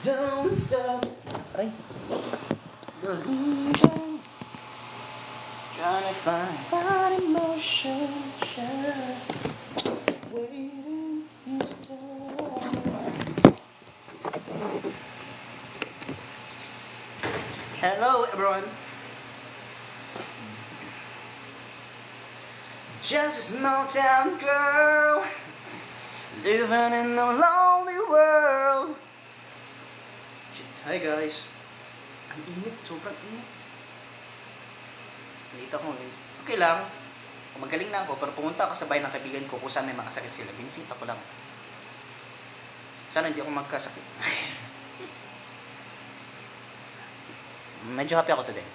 Don't stop. Aray. Believing. Trying to find that emotion. Waiting for. Hello everyone. Just a small town girl living in a lonely world. Shit, hi guys. Ang init, sobrang init. Nalito ako guys. Okay lang. Magaling na ako, pero pumunta ako sa bahay ng kaibigan ko kung saan may makasakit sila. Binisita ko lang. Sana hindi ako magkasakit. Medyo happy ako today.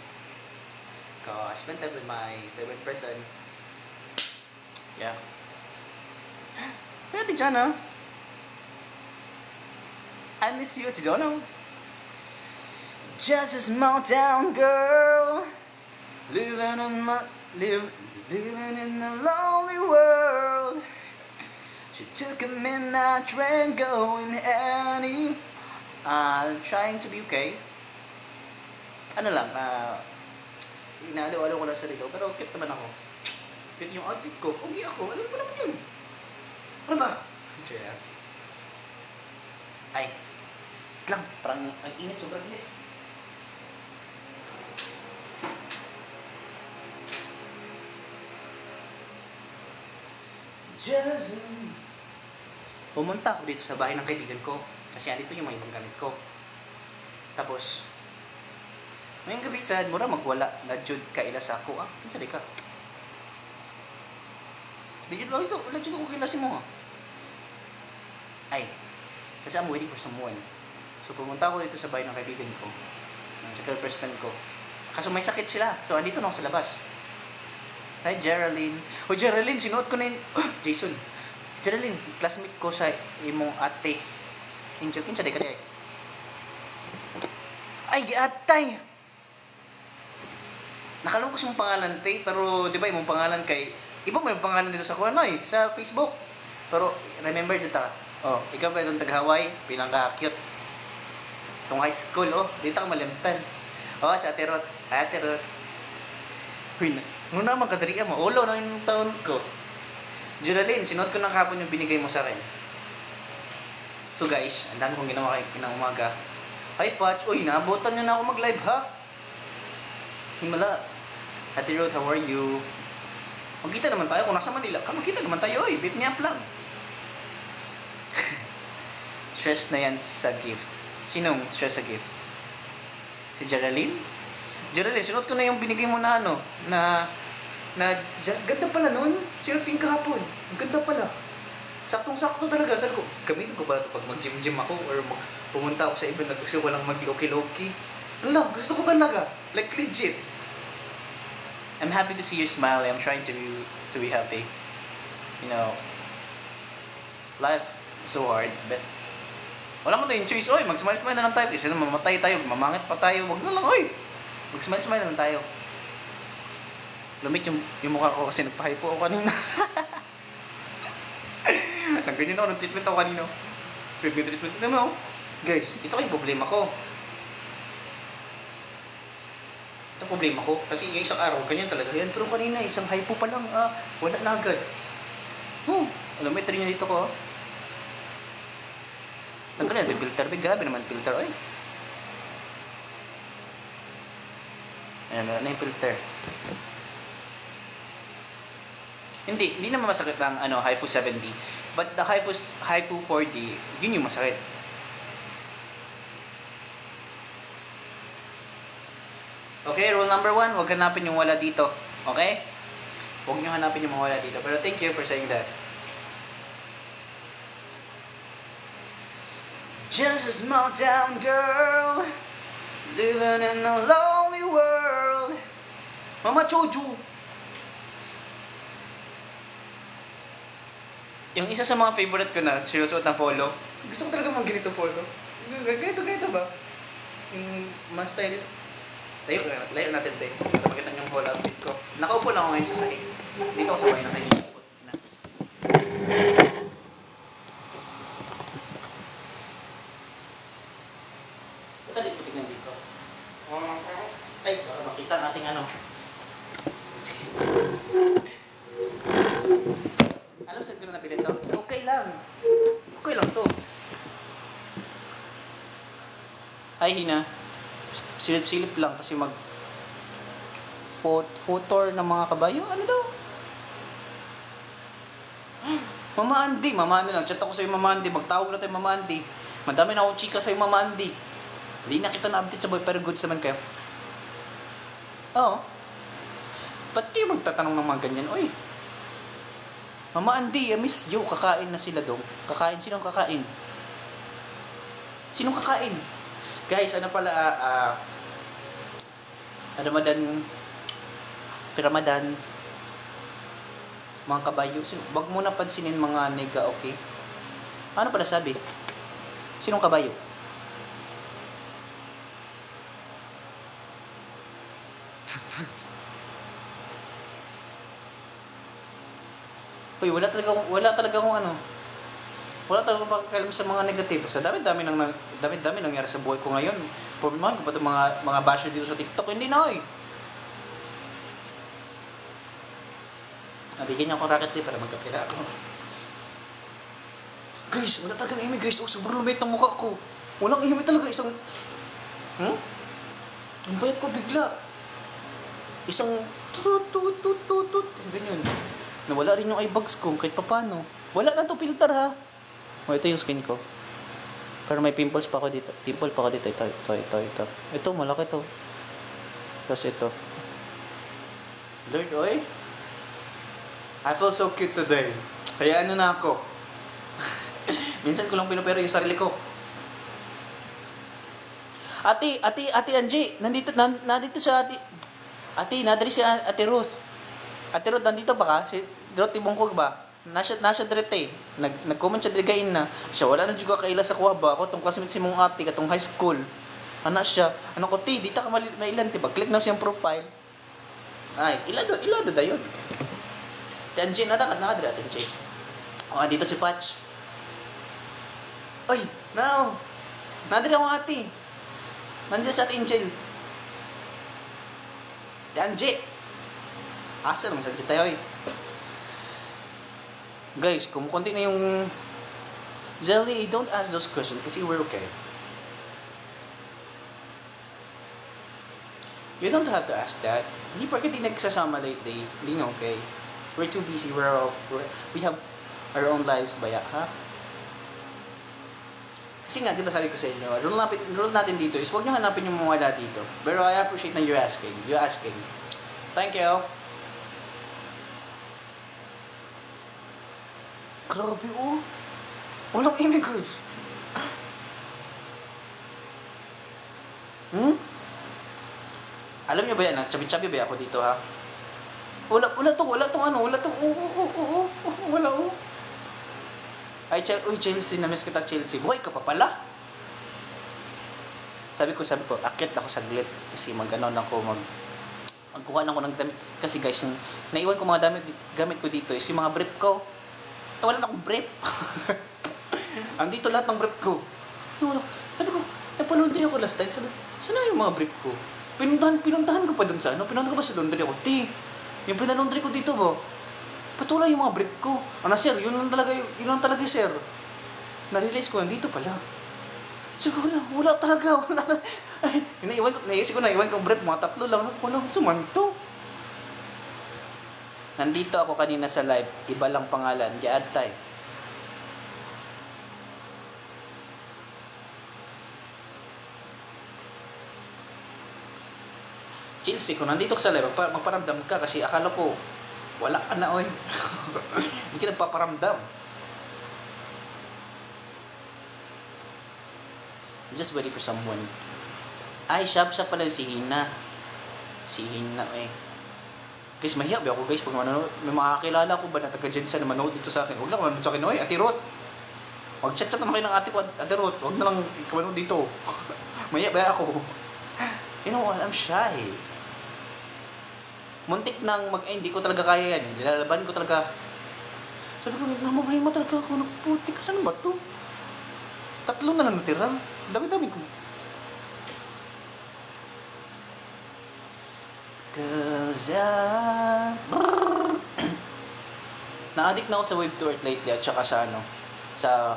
Because I spent time with my favorite person. Yeah. Hey, Ate Jana. I miss you, Ate Jana. Just a small town girl living in a lonely world. She took a midnight train going any. Trying to be okay. Ano lang, inaaliw-aliw ko lang sa sarili ko, pero cute naman ako. Cute yung outfit ko. Ugi ako, alam mo naman yun. Ano ba? Siya. Ay. Lang, parang ang init, sobrang init. Just pumunta ako dito sa bahay ng kaibigan ko. Kasi andito yung mga ibang gamit ko. Tapos, ngayong gabi sad, mura magwala. Nadjud ka ila sa ako. Pinsa di ka? Nadjud lang ito. Nadjud ako kilasin mo. Ay, kasi I'm waiting for someone. So pumunta ako dito sa bahay ng kaibigan ko. Sa girlfriend friend ko. Kaso may sakit sila. So andito na ako sa labas. Hi Geraldine. Oh Geraldine, sinuot ko na yun. Jason. Geraldine, classmate ko sa imong ate. Angel, kinsa di ka di ay? Ay, atay! Nakalimutan ko sa mong pangalan, te, pero di ba yung pangalan kay... Iba mo yung pangalan dito sa Kuanoy, sa Facebook. Pero, remember dito ka. Oh, ikaw ba itong tag-Hawaii? Bilang ka-cute. Itong high school, oh. Dito ka malimtan. Oh, sa Ate Rot. Ate Rot. Huy, nung naman kadariya mo. Ulo na yung taon ko. Geraldine, sinuot ko ng kapon yung binigay mo sa akin. So guys, ang dami kong ginawa kayo kinang umaga. Hi Patch, uy, naabutan nyo na ako mag-live ha? Himala. Ate Rod, how are you? Magkita naman tayo kung nasa Manila. Magkita naman tayo, oy, beat me up lang. Stress na yan sa gift. Sinong stress sa gift? Si Geraldine? Geraldine, sinot ko na yung binigay mo na ano, na ganda pala nun. Sinot ko yung kahapon. Ganda pala. Saktong-sakto talaga. Sabi ko, gamitin ko pala ito pag mag-gym-gym ako or pumunta ako sa event na gusto ko lang mag-loki-loki. Ano, gusto ko talaga. Like legit. I'm happy to see you smile. I'm trying to be happy. You know, life is so hard, but wala mo tayong choice. Oy, mag-smile-smile na lang tayo. Kasi na mamatay tayo, mamangit pa tayo. Wag na lang, oy. Mag-smile-smile na lang tayo. Lumit yung mukha ko kasi nagpahypo ako kanina. Nagganyan ako ng treatment ako kanina. Treatment naman ako. Guys, ito yung problema ko. Ito problema ko. Kasi yung isang araw, ganyan talaga yan. Pero kanina, isang hypo pa lang. Wala na agad. Alam mo, ito rin dito ko. Nagganyan, may filter. Grabe naman filter. Ay. Ayan, wala na yung filter. Hindi naman masakit ang HIFU 7D. But the HIFU 4D, yun yung masakit. Okay, rule number 1, huwag hanapin yung wala dito. Okay? Huwag nyo hanapin yung mga wala dito. Pero thank you for saying that. Just a small town girl living in a lonely world. Mama Choju. Yung isa sa mga favorite ko na sinusuot ng polo. Gusto ko talaga mga ganito polo. Ganito ba? Yung mas style. Layo natin tayo. Pakita niyo yung whole outfit ko. Nakaupo lang ako ngayon sa sahig. Dito ako sa bahay na kaibigan ko. Ay, Hina. Silip-silip lang kasi mag photor ng mga kabayo. Ano daw? Mama Andy, Mama Andy, nag-chat ako sa'yo Mama Andy, magtawag na tayo Mama Andy. Madami na akong chika sa'yo Mama Andy. Hindi na kita na-update sa boy, pero goods naman kayo. Oo. Ba't kayo magtatanong ng mga ganyan? Uy, Mama Andy, I miss you. Kakain na sila dong. Kakain? Sinong kakain? Sinong kakain? Guys, ano pala, Ramadan, mga kabayo. Wag mo na pansinin mga nega, okay? Ano pala sabi? Sinong kabayo? Uy, wala talaga akong wala talagang pakialam sa mga negative. Sa dami-dami nangyari sa buhay ko ngayon. Problema ko pa itong mga basher dito sa TikTok. Hindi na, oy. Bigyan niyo ako racket para magkapira ako. Guys, wala talagang imi guys. Oh, sobrang lumit ng mukha ko. Walang imi talaga. Isang... Ang bayat ko bigla. Isang... Tut. Ganyan. Nawala rin yung eyebags ko kahit papano. Wala na to filter ha. Oh, ito yung skin ko. Pero may pimples pa ako dito. Ito. Ito, malaki to. Tapos ito. Lord, oy. I feel so cute today. Kaya ano na ako. Minsan ko lang pinupero yung sarili ko. Ate Angie, nandito siya nadiri si Ate Ruth. Ate Ruth, nandito ba ka? Si Ruth Ibongkog ba? Nasa direte. Nag-comment siya dirigain na. Siya wala na juga kaila sa kuha ba? Ako tong classmate si mong ate katong high school. Ana siya. Ano ko ti, dita ka mailan ti ba? Click na siyang profile. Ay, ilado dayon. Angie, nakadira Angie. O, dito si Patch. Ay, now. Nadiri ako ate. Nandito sa ate Angel. Angie. Asa naman sa Angie tayo eh. Guys, kumukunti na yung Zelly, don't ask those questions kasi we're okay. You don't have to ask that. Hindi porke di nagsasama lately. Hindi na okay. We're too busy. We have our own lives ba ha? Kasi nga, di ba sabi ko sa inyo, rule natin dito is huwag nyo hanapin yung mga wala dito. Pero I appreciate na you're asking. Thank you. Grabe oh. Walang imi guys. Alam niyo ba yan? Chabi-chabi ba ako dito ha? Wala oh. Ay, Chelsea, na-miss kita Chelsea. Buhay ka pa pala. Sabi ko, akit ako saglit. Kasi magkuha lang ako ng damit. Kasi guys, naiwan ko mga gamit ko dito is yung mga brief ko. Wala na akong brief. Andito lahat ng brief ko. Sabi ko, napalaundry ako last time. Sabi, saan yung mga brief ko? Pinuntahan ko pa dun sa pinuntahan ko pa sa laundry ako. Yung pinalundry ko dito ba? Patulay yung mga brief ko. Sir, yun lang talaga sir. Na-realize ko, nandito pala. Siguro, wala talaga. Ay, naisip ko na, iwan kong brief, mga 3 lang. Wala, sumanto. Nandito ako kanina sa live, iba lang pangalan, Giadtay. Chelsea, kung nandito ka sa live, magparamdam ka kasi akala ko, wala ka na, oy. Hindi ka nagpaparamdam. I'm just waiting for someone. Ay, siya pala si Hina. Eh. Guys, mahiya ba ako guys pag may makakilala ko ba na taga-Jensen na manood dito sa akin. Huwag lang manood sa akin, oy, Ate Ruth. Mag-chat na kayo ng ate ko, Ate Ruth. Huwag na lang manood dito. Mahiya ba ako? You know what, I'm shy. Muntik nang hindi ko talaga kaya yan. Nilalaban ko talaga. Sabi ko, namamahay mo talaga ako. Putik, saan ba ito? 3 na lang natira. Dami-dami ko. Cause na-addict na ako sa Wave to Earth lately at saka sa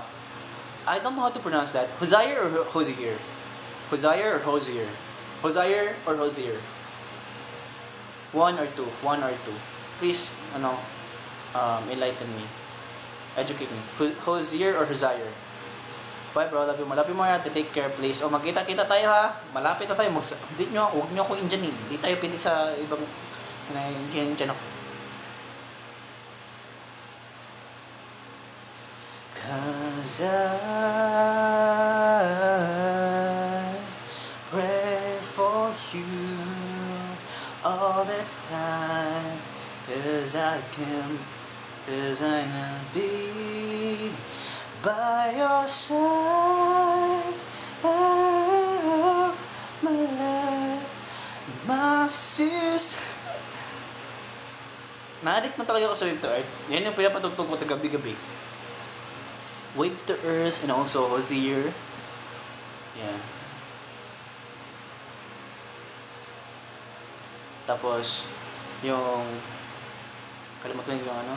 I don't know how to pronounce that. Hozier or Hozier? Hosea or Hosier? Hosea or Hosier? One or two. Please, enlighten me. Educate me. Hosier or Hosea? Bye bro, love you mo na. Take care please. O magkita-kita tayo ha. Malapit na tayo. Huwag nyo akong Indianin. Hindi tayo pindi sa ibang Indian ako. 'Cause I pray for you all the time. 'Cause I wanna be by your side. Oh, my love, my sis. Na-addict na talaga ako sa Wave to Earth. Yan yung pinapatugtog ko gabi-gabi. Wave to Earth and also Hosier. Yeah. Tapos, yung kalimutan yung ano.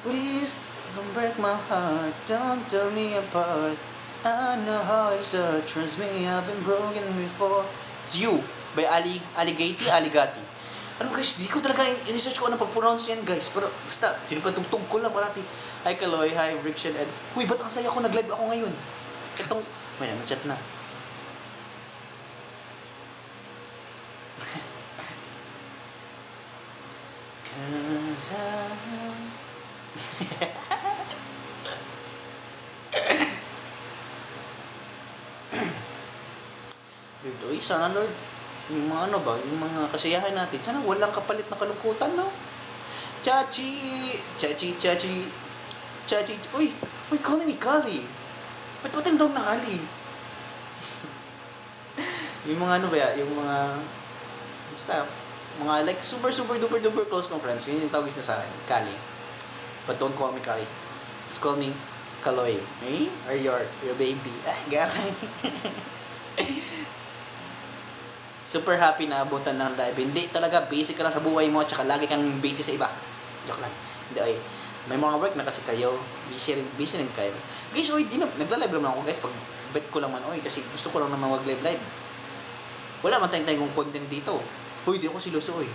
Please don't break my heart, don't tear me apart. I know how it trust me, I've been broken before. It's You by Aligati. Ano guys, di ko talaga in-research ko ano pag-pronounce yan guys. Pero basta, sinipatugtog ko lang parati. Hi Kaloy, hi Riction, and huy, ba't ang saya ko, nag-live ako ngayon. Itong, may chat na. Cause Lord, oy, sana Lord, yung mga yung mga kasiyahan natin, sana walang kapalit na kalungkutan, no? Chachi, uy, calling me Kali. Ba't mo tayong na Ali? Yung mga yung mga, basta, mga like super duper close kong friends, yun yung tawag na sa akin, Kali. But don't call me Kali. Just call me Kaloy. Me? Or your baby. Garay. Super happy na abutan ng live. Hindi talaga, basic ka lang sa buhay mo, tsaka lagi kang busy sa iba. Joke lang. Hindi, ay. May mga work na kasi kayo. Busy rin kayo. Guys, oy, nagla-live naman ako guys. Pag bet ko lang man, oy, kasi gusto ko lang naman mag-live. Wala man tayong content dito. Uy, di ako siloso, oy.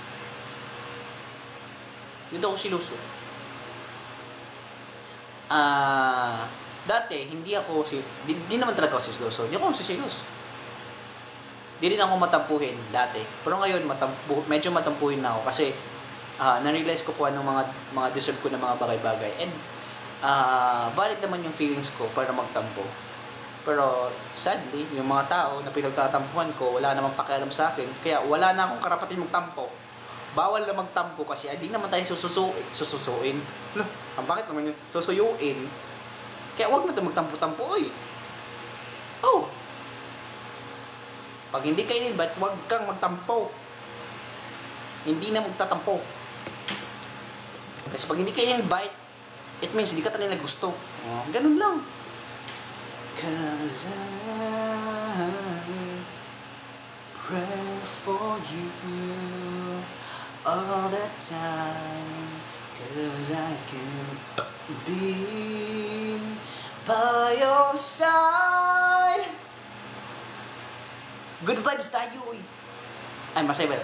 Dito ako siloso. Dati, hindi naman talaga ako siloso. Hindi ako siloso. Di rin ako matampuhin dati. Pero ngayon, medyo matampuhin na ako kasi na-realize ko kung anong mga deserve ko na mga bagay-bagay. And valid naman yung feelings ko para magtampo. Pero sadly, yung mga tao na pinagtatampuhan ko, wala namang pakialam sa akin. Kaya wala na akong karapatin magtampo. Bawal na magtampo kasi di naman tayo sususuin. Ang bakit naman yun? Susuyuin. Kaya wag na tayo magtampo-tampo, oy. Oh. Pag hindi kayo invite, wag kang magtampo. Hindi na magtatampo. Kasi pag hindi kayo invite, it means hindi ka talaga gusto. Ganun lang. 'Cause I pray for you all the time. 'Cause I can be by your side. Good vibes tayo, uy. Ay, masay ba?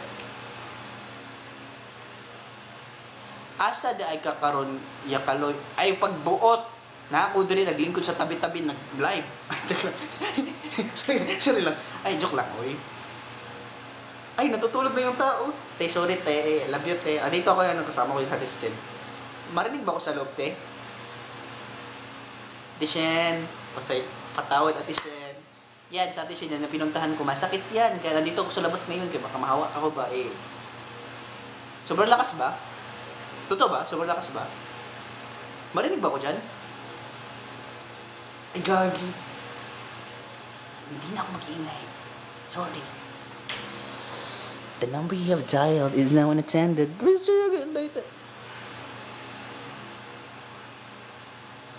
Asa da ay kakaroon ya Kaloy ay pagbuot na ako diri naglingkod sa tabi-tabi nag-live. sorry lang. Ay, joke lang, uy. Ay, natutulog na yung tao. Te, sorry, te. Love you, te. Dito ako yan, kasama ko yung sa Tishen. Marinig ba ako sa loob, te? Tishen. Patawad at Tishen. Yan, sa Tishen yan, na pinuntahan ko. Masakit yan. Kaya nandito ako sa labas ngayon. Kaya baka mahawa ako ba, eh. Sobrang lakas ba? Totoo ba? Sobrang lakas ba? Marinig ba ako dyan? Ay, gagi. Hindi na ako mag-iingay. Sorry. The number you have dialed is now unattended. Please try again later.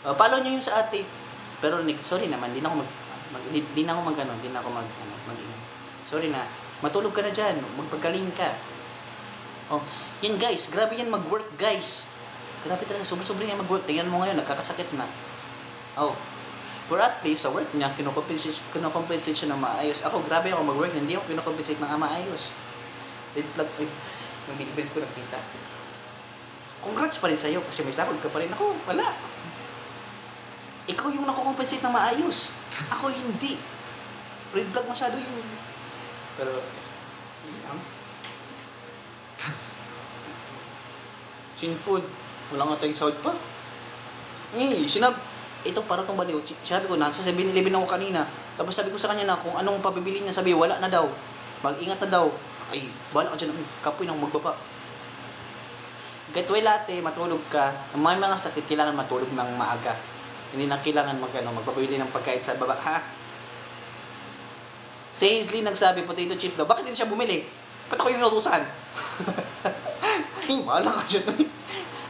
Follow nyo yung sa ate. Pero sorry naman, di na ako mag-ingay. Sorry na. Matulog ka na dyan. Magpagaling ka. Oh, yan guys. Grabe yan mag-work, guys. Grabe talaga. Sobrang yan mag-work. Tingnan mo ngayon, nagkakasakit na. Oh. For at least, sa work niya, kinocompensate siya ng maayos. Ako, grabe ako mag-work, hindi ako kinocompensate ng maayos. Red flag, ay, yung binibid ko nagkita. Congrats pa rin sa'yo kasi may sahod ka pa rin. Ako, wala. Ikaw yung nakocompensate ng maayos. Ako hindi. Red flag masyado yun. Pero, sinpod. Wala nga tayong sahod pa. Ito para tong baliw. Sabi ko, nasa 7-Eleven ako kanina. Tapos sabi ko sa kanya na kung anong pabibili niya, sabi, wala na daw. Mag-ingat na daw. Ay, bahala ka dyan. Kapoy nang magbaba. Gatway latte, matulog ka. May mga sakit, kailangan matulog ng maaga. Hindi na kailangan magpapabili ng pagkain sa baba. Ha? Si Hazley nagsabi, potato chips daw. Bakit hindi siya bumili? Ba't ako yung natusan? Ay, bahala ka dyan.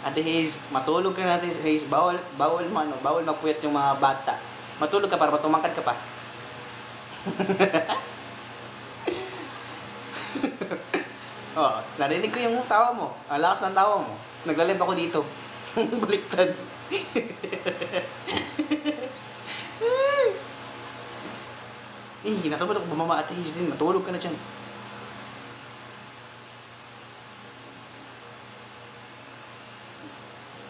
Ate Haze, matulog ka natin, Haze. Bawal magpuyat yung mga bata. Matulog ka para matumangkad ka pa. Oh, narinig ko yung tawa mo. Ang lakas ng tawa mo. Naglalib ako dito. Baliktad. Kinakabahan ako bumama, Ate Haze din. Matulog ka na dyan.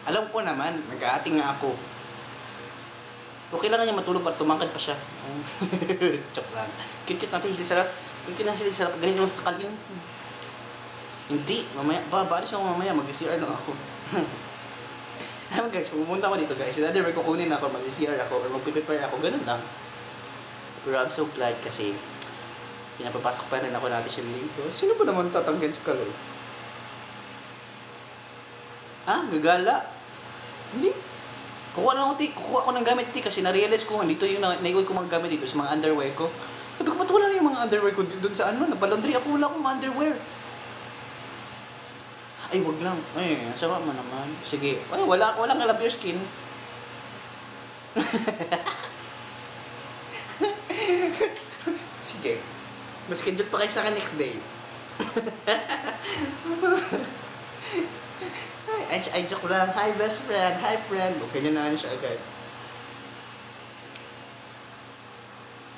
Alam ko naman, nag-aating nga ako. Okay lang niya matulog para tumangkad pa siya. Chok lang. Cute natin sila sarap. Cute na sila sarap. Ganyan yung kakalin. Hindi. Mamaya, baalis ako mamaya. Mag-CR lang ako. Alam guys, pumunta ako dito guys. Either may kukunin ako, mag-CR ako, or mag-prepare ako. Ganun lang. Pero I'm so glad kasi pinapapasok pa rin ako natin siya dito. Sino ba naman tatanggan si Kaloy? Gagala? Hindi. Kukuha ko ng gamit kasi na-realize ko dito yung naiwan ko mga gamit dito sa mga underwear ko. Sabi ko, ba't wala na yung mga underwear ko doon sa nagpa-laundry ako, wala akong mga underwear. Ay, wag lang. Ay, sama mo naman. Sige. Ay, walang love your skin. Sige. Mas-schedule pa kayo sa akin next day. Ay, joke lang. Hi, best friend. Hi, friend. O, ganyan na siya agad.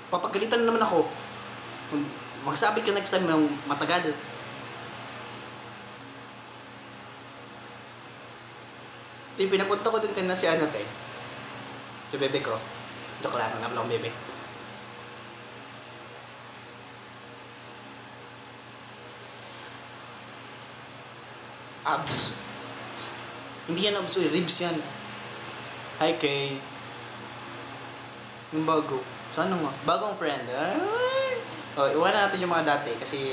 Papagalitan naman ako. Magsabi ka next time ng matagal. Pinapunta ko din kanina si si bebe ko. Joke lang. Wala akong bebe. Abs. Hindi yan abs, ribs yan. Hi, Kay. Yung bago. Sana nga? Bagong friend. Ay! O, iwanan natin yung mga dati kasi...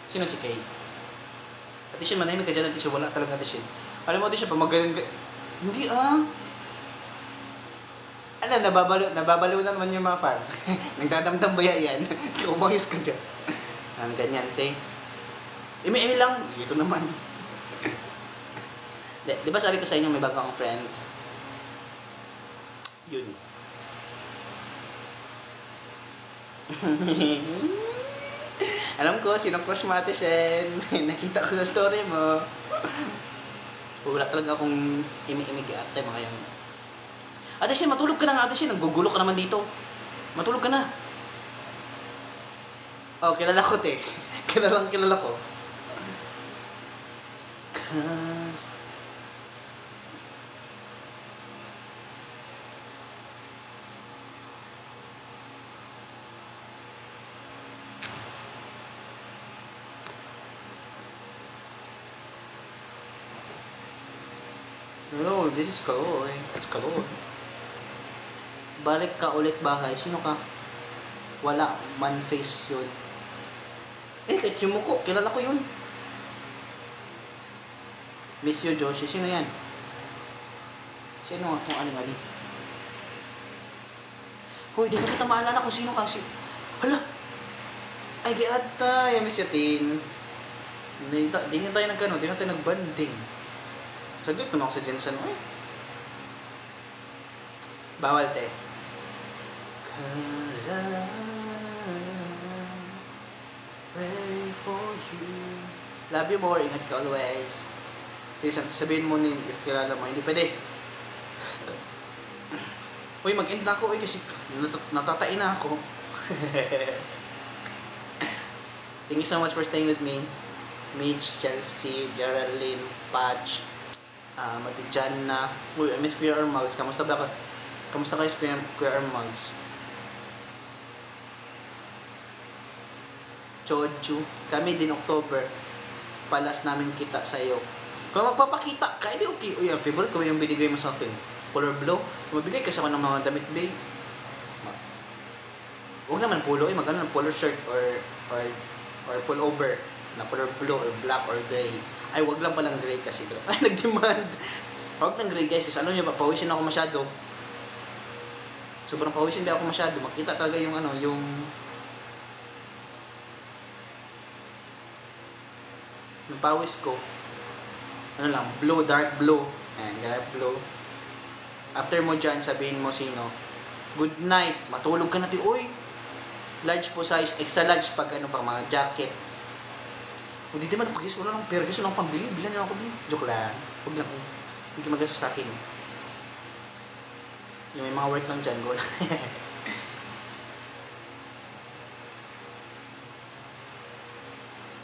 Sino si Kay? Ate Shin, manahimik ka dyan, Ate Shin. Wala talaga, Ate Shin. Alam mo, Ate Shin, pag magaling... Hindi, Alam, nababaliw na naman yung mga fans. Nagdadamdam ba yan? Kumangis ka dyan. Ang ganyan, te. Imi lang. Ito naman. Di ba sabi ko sa inyo may bago akong friend? Yun. Alam ko, sino crush mo, Ate Shen? Nakita ko sa story mo. Wala talaga akong imi-imi kay ate, mga yan. Ate Shen, matulog ka na nga, Ate Shen. Naggugulo ka naman dito. Matulog ka na. Oh, kilala ko, te. Kilala ko. No, this is Kaloy. That's Kaloy. Balik ka ulit bahay. Sino ka? Wala. Man face yun. Kahit yung muko. Kilala ko yun. Miss you, Joshi. Sino yan? Sino nga itong aling-ali? Hoy, di na kita maalala kung sino kasi. Hala! Ay, di ata. Ay, miss you, Tin. Di na tayo nagkano. Di na tayo nagbanding. Saglit naman ako sa Jensen. Ay. Bawal, te. 'Cause I pray for you. Love you more. Ingat ka always. Sige, sabihin mo if kilala mo. Hindi pwede. Uy, mag-end na ako, kasi natatain na ako. Thank you so much for staying with me. Mitch, Chelsea, Geraldine, Patch, Matijana. Uy, I miss Kuya Ermags. Kamusta ba ka? Kamusta kayo, Kuya Ermags? Choju. Kami din October. Palas namin kita sa iyo. Kung magpapakita ka, edi okay. Uy, ang favorite ko yung binigay mo sa akin. Color blue. Mabigay kasi ako ng mga damit, babe. Huwag naman polo, magano ng polo shirt or pullover na color blue or black or gray. Ay, wag lang palang gray kasi. Ay, nag-demand. Wag ng gray, guys. Kasi ano nyo ba, pawisin ako masyado. Sobrang pawisin ba ako masyado. Makita talaga yung ano, yung pawis ko. Ano lang, blue, dark blue. Ayan, dark blue. After mo dyan, sabihin mo sino. Good night. Matulog ka natin. Uy! Large po size. Extra large pag ano pa, mga jacket. Hindi naman pag gusto ko lang. Pero gusto lang pambili. Bilan nyo ako. Joke lang. Huwag lang. Hindi ka magasto sa akin. Yung may mga work lang dyan. Go lang.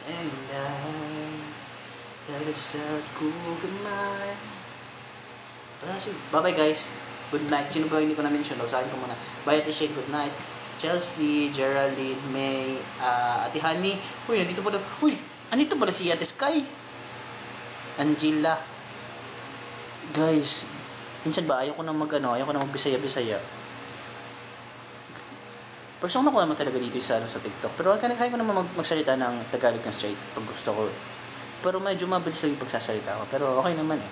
And dahil sa kugamay. Bye-bye guys. Good night. Sino ba hindi ko na-mention? Usahin ko muna. Bye Ate Shane. Good night. Chelsea, Geraldine, May, Ate Honey. Uy, nandito pa daw. Uy, andito pala si Ate Sky. Angela. Guys, minsan ba ayoko na mag-Bisaya-Bisaya. Persona ko naman talaga dito sa TikTok. Pero kaya ko naman magsalita ng Tagalog na straight pag gusto ko. Pero medyo mabilis lang yung pagsasalita ko. Pero okay naman eh.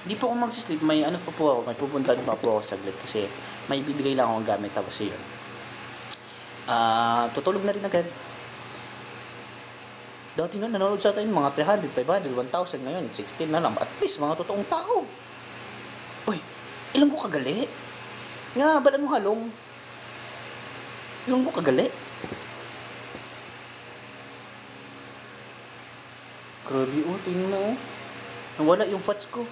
Hindi po ako mag-sleep. May ano pa po ako. May pupuntahan pa po ako saglit. Kasi may bibigay lang akong gamit. Tapos yun. Tutulog na rin agad. Dati nun, nanonood sa atin mga 300, 500, 1,000. Ngayon, 16 na lang. At least, mga totoong tao. Uy, ilang ko kagali? Nga, balan mo halong. Ilang ko kagali? Grabe, tingin mo. Nawala yung fats ko.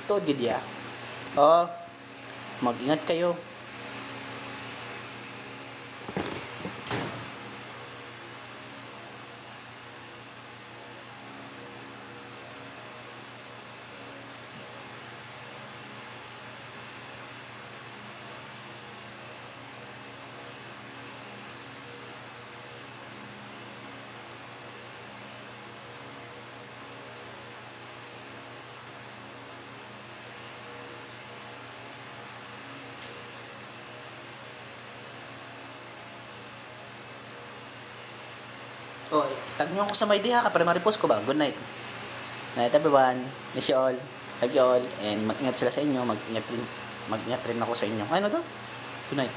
Ito, gidya. Mag-ingat kayo. Tag nyo ako sa my day ha, para ma-repost ko ba? Good night. Night everyone. Miss you all. Love you all. And mag-ingat sila sa inyo. Mag-ingat rin ako sa inyo. Ano to? Good night.